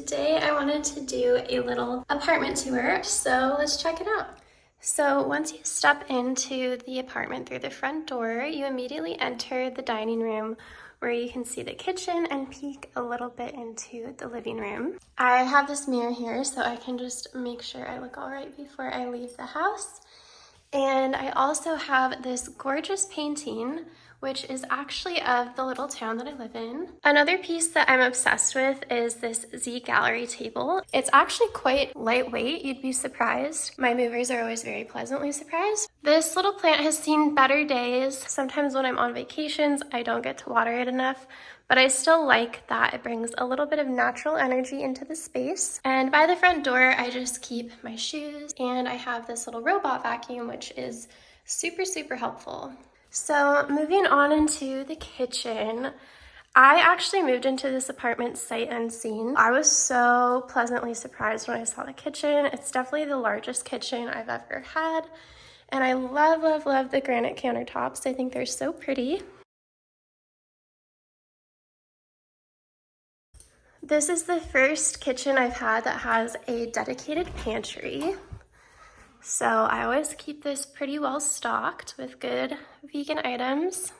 Today I wanted to do a little apartment tour, so let's check it out. So once you step into the apartment through the front door, you immediately enter the dining room where you can see the kitchen and peek a little bit into the living room. I have this mirror here so I can just make sure I look all right before I leave the house. And I also have this gorgeous painting, which is actually of the little town that I live in. Another piece that I'm obsessed with is this Z Gallery table. It's actually quite lightweight, you'd be surprised. My movers are always very pleasantly surprised. This little plant has seen better days. Sometimes when I'm on vacations, I don't get to water it enough, but I still like that it brings a little bit of natural energy into the space. And by the front door, I just keep my shoes, and I have this little robot vacuum, which is super, super helpful. So moving on into the kitchen, I actually moved into this apartment sight unseen. I was so pleasantly surprised when I saw the kitchen. It's definitely the largest kitchen I've ever had. And I love, love, love the granite countertops. I think they're so pretty. This is the first kitchen I've had that has a dedicated pantry. So I always keep this pretty well stocked with good vegan items.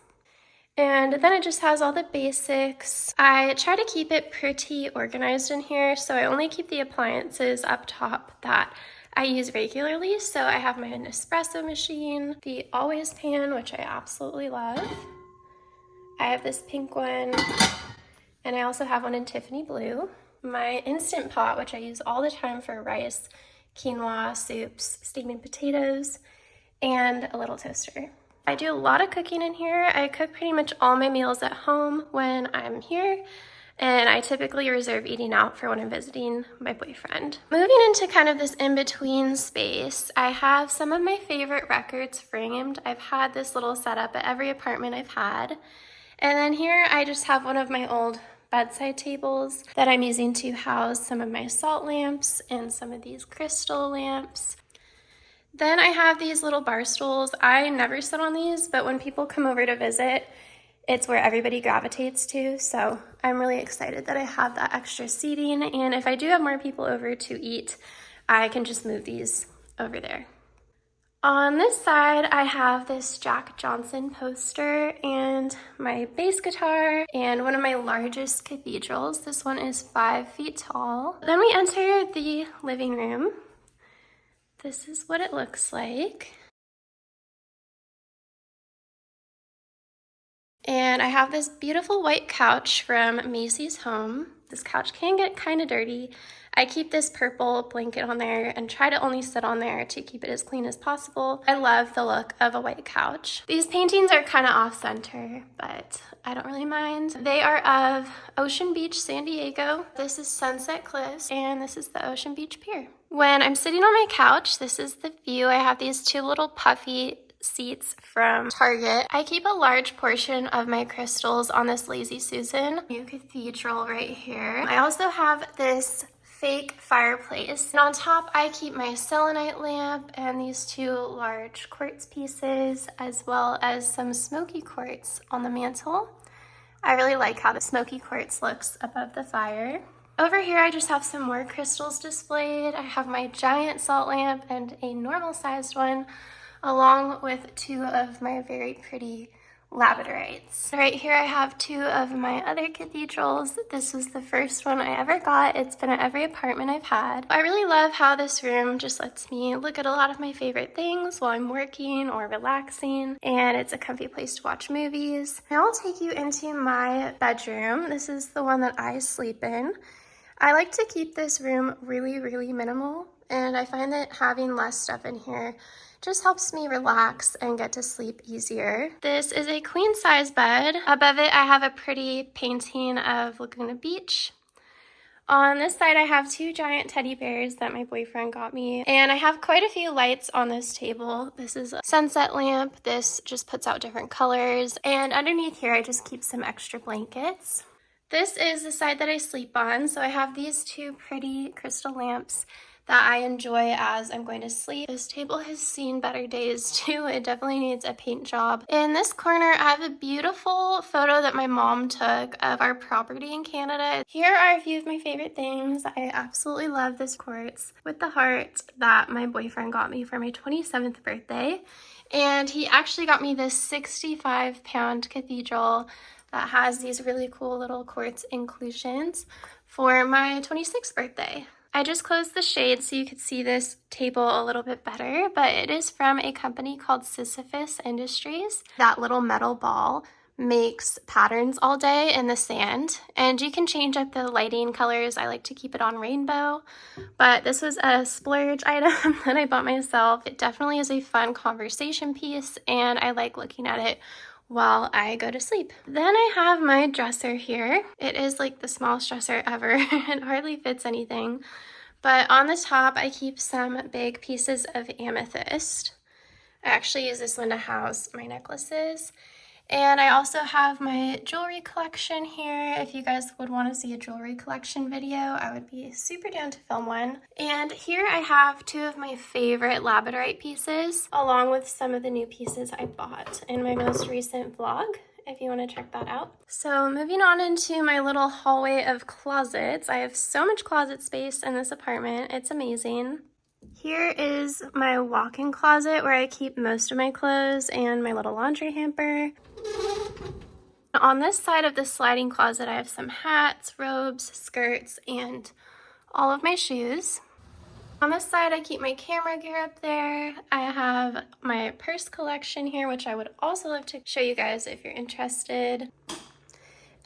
And then it just has all the basics. I try to keep it pretty organized in here, so I only keep the appliances up top that I use regularly. So I have my Nespresso machine, the Always pan, which I absolutely love. I have this pink one, and I also have one in Tiffany blue. My Instant Pot, which I use all the time for rice, quinoa, soups, steaming potatoes, and a little toaster. I do a lot of cooking in here. I cook pretty much all my meals at home when I'm here, and I typically reserve eating out for when I'm visiting my boyfriend. Moving into kind of this in-between space, I have some of my favorite records framed. I've had this little setup at every apartment I've had. And then here I just have one of my old bedside tables that I'm using to house some of my salt lamps and some of these crystal lamps. Then I have these little bar stools. I never sit on these, but when people come over to visit, it's where everybody gravitates to. So I'm really excited that I have that extra seating. And if I do have more people over to eat, I can just move these over there. On this side, I have this Jack Johnson poster and my bass guitar and one of my largest cathedrals. This one is 5 feet tall. Then we enter the living room. This is what it looks like. And I have this beautiful white couch from Macy's Home. This couch can get kind of dirty. I keep this purple blanket on there and try to only sit on there to keep it as clean as possible. I love the look of a white couch. These paintings are kind of off-center, but I don't really mind. They are of Ocean Beach, San Diego. This is Sunset Cliffs, and this is the Ocean Beach Pier. When I'm sitting on my couch, this is the view. I have these two little puffy seats from Target. I keep a large portion of my crystals on this Lazy Susan new cathedral right here. I also have this fake fireplace, and on top I keep my selenite lamp and these two large quartz pieces, as well as some smoky quartz on the mantle. I really like how the smoky quartz looks above the fire. Over here I just have some more crystals displayed. I have my giant salt lamp and a normal sized one, along with two of my very pretty labradorites. Right here I have two of my other cathedrals. This was the first one I ever got. It's been at every apartment I've had. I really love how this room just lets me look at a lot of my favorite things while I'm working or relaxing, and it's a comfy place to watch movies. Now I'll take you into my bedroom. This is the one that I sleep in. I like to keep this room really, really minimal, and I find that having less stuff in here just helps me relax and get to sleep easier. This is a queen size bed. Above it, I have a pretty painting of Laguna Beach. On this side, I have two giant teddy bears that my boyfriend got me, and I have quite a few lights on this table. This is a sunset lamp. This just puts out different colors, and underneath here, I just keep some extra blankets. This is the side that I sleep on, so I have these two pretty crystal lamps that I enjoy as I'm going to sleep. This table has seen better days too. It definitely needs a paint job. In this corner, I have a beautiful photo that my mom took of our property in Canada. Here are a few of my favorite things. I absolutely love this quartz with the heart that my boyfriend got me for my 27th birthday. And he actually got me this 65-pound cathedral that has these really cool little quartz inclusions for my 26th birthday. I just closed the shade so you could see this table a little bit better, but it is from a company called Sisyphus Industries. That little metal ball makes patterns all day in the sand, and you can change up the lighting colors. I like to keep it on rainbow, but this was a splurge item that I bought myself. It definitely is a fun conversation piece, and I like looking at it while I go to sleep. Then I have my dresser here. It is like the smallest dresser ever. It hardly fits anything. But on the top, I keep some big pieces of amethyst. I actually use this one to house my necklaces. And I also have my jewelry collection here. If you guys would want to see a jewelry collection video, I would be super down to film one. And here I have two of my favorite labradorite pieces, along with some of the new pieces I bought in my most recent vlog, if you want to check that out. So moving on into my little hallway of closets. I have so much closet space in this apartment. It's amazing. Here is my walk-in closet where I keep most of my clothes and my little laundry hamper. On this side of the sliding closet, I have some hats, robes, skirts, and all of my shoes. On this side, I keep my camera gear up there. I have my purse collection here, which I would also love to show you guys if you're interested.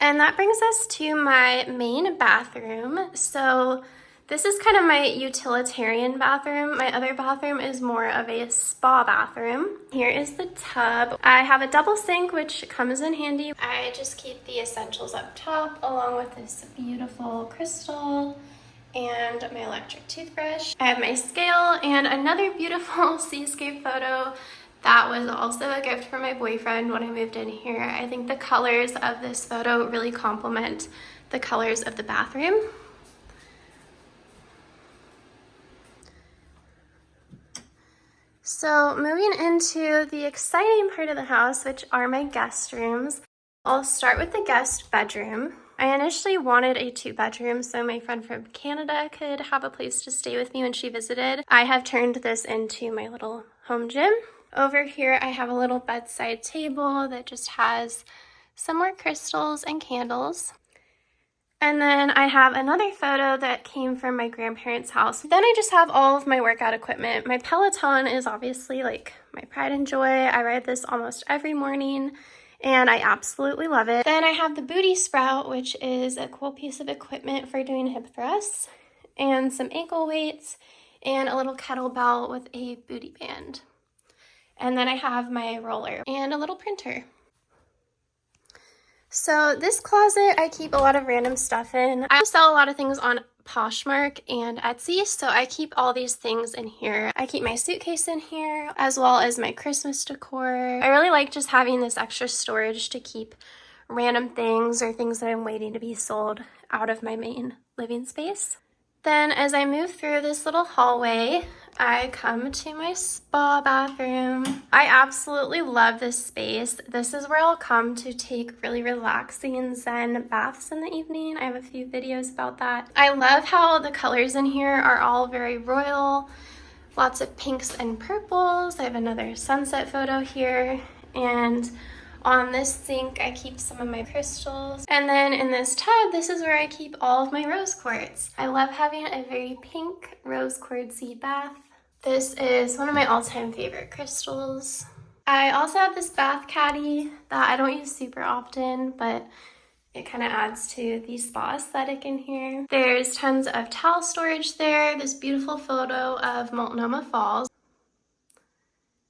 And that brings us to my main bathroom. So this is kind of my utilitarian bathroom. My other bathroom is more of a spa bathroom. Here is the tub. I have a double sink, which comes in handy. I just keep the essentials up top, along with this beautiful crystal and my electric toothbrush. I have my scale and another beautiful seascape photo that was also a gift from my boyfriend when I moved in here. I think the colors of this photo really complement the colors of the bathroom. So moving into the exciting part of the house, which are my guest rooms. I'll start with the guest bedroom. I initially wanted a 2-bedroom so my friend from Canada could have a place to stay with me when she visited. I have turned this into my little home gym. Over here I have a little bedside table that just has some more crystals and candles. And then I have another photo that came from my grandparents' house. Then I just have all of my workout equipment. My Peloton is obviously like my pride and joy. I ride this almost every morning and I absolutely love it. Then I have the booty sprout, which is a cool piece of equipment for doing hip thrusts, and some ankle weights and a little kettlebell with a booty band. And then I have my roller and a little printer. So this closet, I keep a lot of random stuff in. I sell a lot of things on Poshmark and Etsy, so I keep all these things in here. I keep my suitcase in here, as well as my Christmas decor. I really like just having this extra storage to keep random things or things that I'm waiting to be sold out of my main living space. Then as I move through this little hallway, I come to my spa bathroom. I absolutely love this space. This is where I'll come to take really relaxing Zen baths in the evening. I have a few videos about that. I love how the colors in here are all very royal. Lots of pinks and purples. I have another sunset photo here. And on this sink, I keep some of my crystals. And then in this tub, this is where I keep all of my rose quartz. I love having a very pink rose quartzy bath. This is one of my all-time favorite crystals. I also have this bath caddy that I don't use super often, but it kind of adds to the spa aesthetic in here. There's tons of towel storage there. This beautiful photo of Multnomah Falls.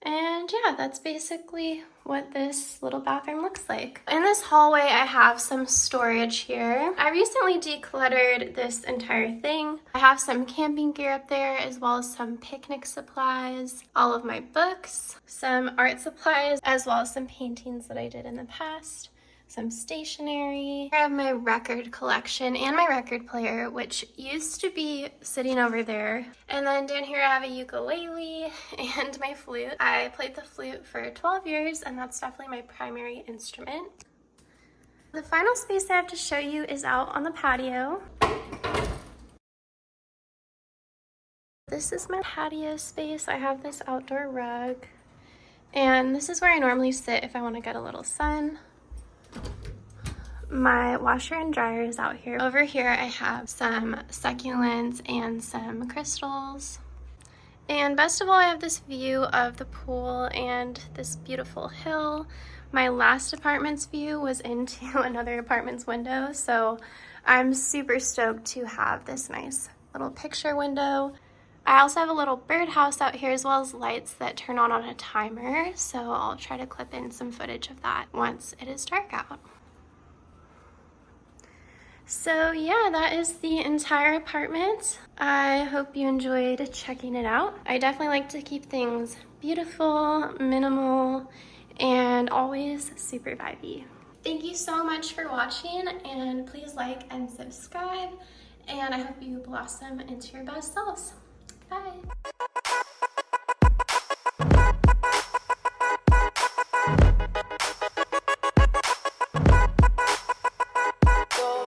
And yeah, that's basically what this little bathroom looks like. In this hallway, I have some storage here. I recently decluttered this entire thing. I have some camping gear up there, as well as some picnic supplies, all of my books, some art supplies, as well as some paintings that I did in the past. some stationery. I have my record collection and my record player, which used to be sitting over there. And then down here I have a ukulele and my flute. I played the flute for 12 years and that's definitely my primary instrument. The final space I have to show you is out on the patio. This is my patio space. I have this outdoor rug. And this is where I normally sit if I want to get a little sun. My washer and dryer is out here. Over here I have some succulents and some crystals. And best of all, I have this view of the pool and this beautiful hill. My last apartment's view was into another apartment's window, so I'm super stoked to have this nice little picture window. I also have a little birdhouse out here as well as lights that turn on a timer, so I'll try to clip in some footage of that once it is dark out. So yeah, that is the entire apartment. I hope you enjoyed checking it out. I definitely like to keep things beautiful, minimal, and always super vibey. Thank you so much for watching, and please like and subscribe, and I hope you blossom into your best selves. Bye.